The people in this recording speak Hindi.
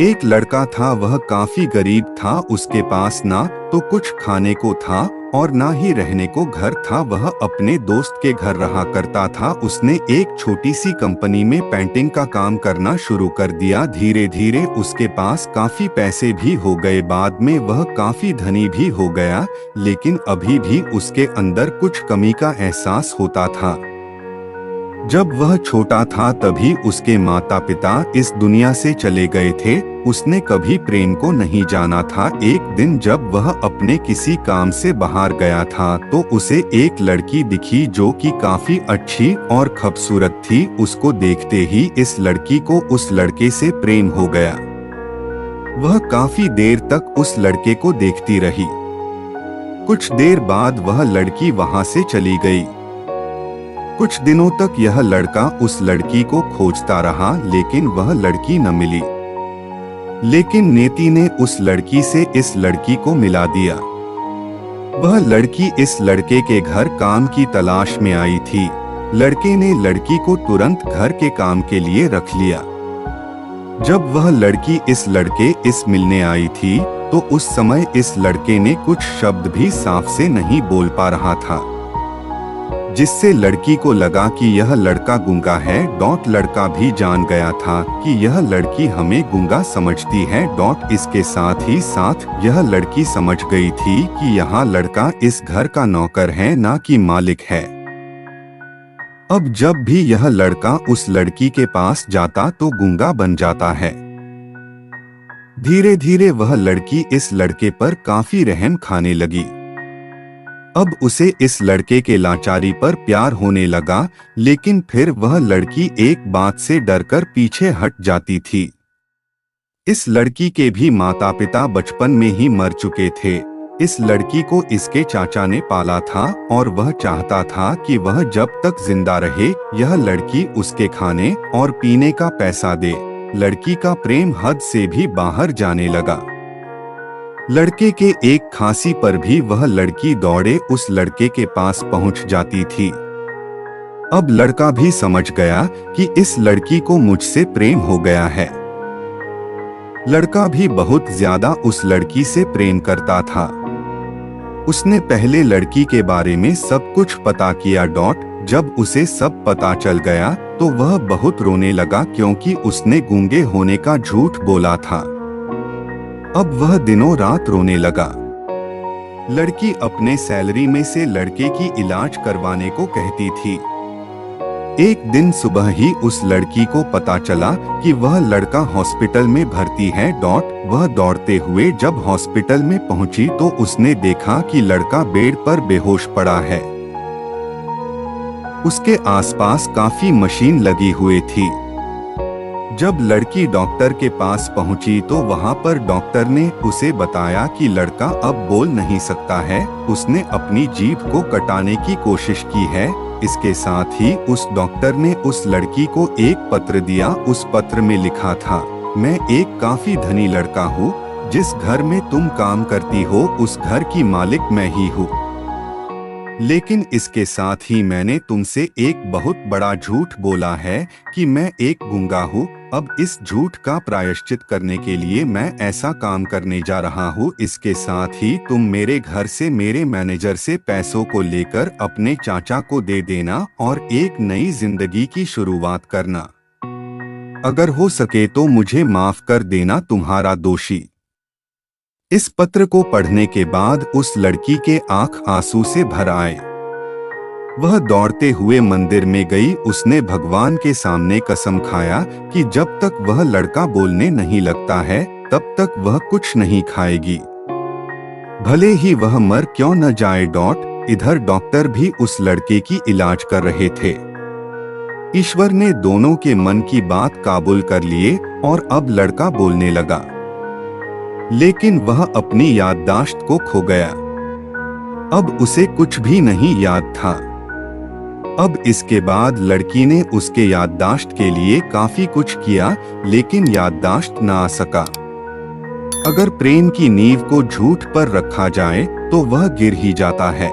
एक लड़का था, वह काफी गरीब था। उसके पास ना तो कुछ खाने को था और ना ही रहने को घर था। वह अपने दोस्त के घर रहा करता था। उसने एक छोटी सी कंपनी में पेंटिंग का काम करना शुरू कर दिया। धीरे धीरे उसके पास काफी पैसे भी हो गए। बाद में वह काफी धनी भी हो गया, लेकिन अभी भी उसके अंदर कुछ कमी का एहसास होता था। जब वह छोटा था तभी उसके माता पिता इस दुनिया से चले गए थे। उसने कभी प्रेम को नहीं जाना था। एक दिन जब वह अपने किसी काम से बाहर गया था तो उसे एक लड़की दिखी जो कि काफी अच्छी और खूबसूरत थी। उसको देखते ही इस लड़की को उस लड़के से प्रेम हो गया। वह काफी देर तक उस लड़के को देखती रही। कुछ देर बाद वह लड़की वहां से चली गई। कुछ दिनों तक यह लड़का उस लड़की को खोजता रहा, लेकिन वह लड़की न मिली। लेकिन नियति ने उस लड़की से इस लड़की को मिला दिया। वह लड़की इस लड़के के घर काम की तलाश में आई थी। लड़के ने लड़की को तुरंत घर के काम के लिए रख लिया। जब वह लड़की इस लड़के इस मिलने आई थी तो उस समय इस लड़के ने कुछ शब्द भी साफ से नहीं बोल पा रहा था, जिससे लड़की को लगा कि यह लड़का गूंगा है। लड़का भी जान गया था कि यह लड़की हमें गूंगा समझती है। इसके साथ ही साथ यह लड़की समझ गई थी कि यह लड़का इस घर का नौकर है, ना कि मालिक है। अब जब भी यह लड़का उस लड़की के पास जाता तो गूंगा बन जाता है। धीरे धीरे वह लड़की इस लड़के पर काफी रहम खाने लगी। अब उसे इस लड़के के लाचारी पर प्यार होने लगा, लेकिन फिर वह लड़की एक बात से डरकर पीछे हट जाती थी। इस लड़की के भी माता पिता बचपन में ही मर चुके थे। इस लड़की को इसके चाचा ने पाला था और वह चाहता था कि वह जब तक जिंदा रहे यह लड़की उसके खाने और पीने का पैसा दे। लड़की का प्रेम हद से भी बाहर जाने लगा। लड़के के एक खांसी पर भी वह लड़की दौड़े उस लड़के के पास पहुंच जाती थी। अब लड़का भी समझ गया कि इस लड़की को मुझसे प्रेम हो गया है। लड़का भी बहुत ज्यादा उस लड़की से प्रेम करता था। उसने पहले लड़की के बारे में सब कुछ पता किया। जब उसे सब पता चल गया तो वह बहुत रोने लगा, क्योंकि उसने गूंगे होने का झूठ बोला था। अब वह दिनों रात रोने लगा। लड़की अपने सैलरी में से लड़के की इलाज करवाने को कहती थी। एक दिन सुबह ही उस लड़की को पता चला कि वह लड़का हॉस्पिटल में भर्ती है। वह दौड़ते हुए जब हॉस्पिटल में पहुंची तो उसने देखा कि लड़का बेड पर बेहोश पड़ा है। उसके आसपास काफी मशीन लगी हुई थी। जब लड़की डॉक्टर के पास पहुंची तो वहां पर डॉक्टर ने उसे बताया कि लड़का अब बोल नहीं सकता है। उसने अपनी जीभ को कटाने की कोशिश की है। इसके साथ ही उस डॉक्टर ने उस लड़की को एक पत्र दिया। उस पत्र में लिखा था, मैं एक काफी धनी लड़का हूँ। जिस घर में तुम काम करती हो उस घर की मालिक मैं ही हूँ। लेकिन इसके साथ ही मैंने तुमसे एक बहुत बड़ा झूठ बोला है कि मैं एक गूंगा हूँ। अब इस झूठ का प्रायश्चित करने के लिए मैं ऐसा काम करने जा रहा हूँ। इसके साथ ही तुम मेरे घर से मेरे मैनेजर से पैसों को लेकर अपने चाचा को दे देना और एक नई जिंदगी की शुरुआत करना। अगर हो सके तो मुझे माफ कर देना, तुम्हारा दोषी। इस पत्र को पढ़ने के बाद उस लड़की के आंख आंसू से भर आए। वह दौड़ते हुए मंदिर में गई। उसने भगवान के सामने कसम खाया कि जब तक वह लड़का बोलने नहीं लगता है तब तक वह कुछ नहीं खाएगी, भले ही वह मर क्यों न जाए। इधर डॉक्टर भी उस लड़के की इलाज कर रहे थे। ईश्वर ने दोनों के मन की बात काबूल कर लिए और अब लड़का बोलने लगा, लेकिन वह अपनी याददाश्त को खो गया। अब उसे कुछ भी नहीं याद था। अब इसके बाद लड़की ने उसके याददाश्त के लिए काफी कुछ किया, लेकिन याददाश्त न आ सका। अगर प्रेम की नींव को झूठ पर रखा जाए तो वह गिर ही जाता है।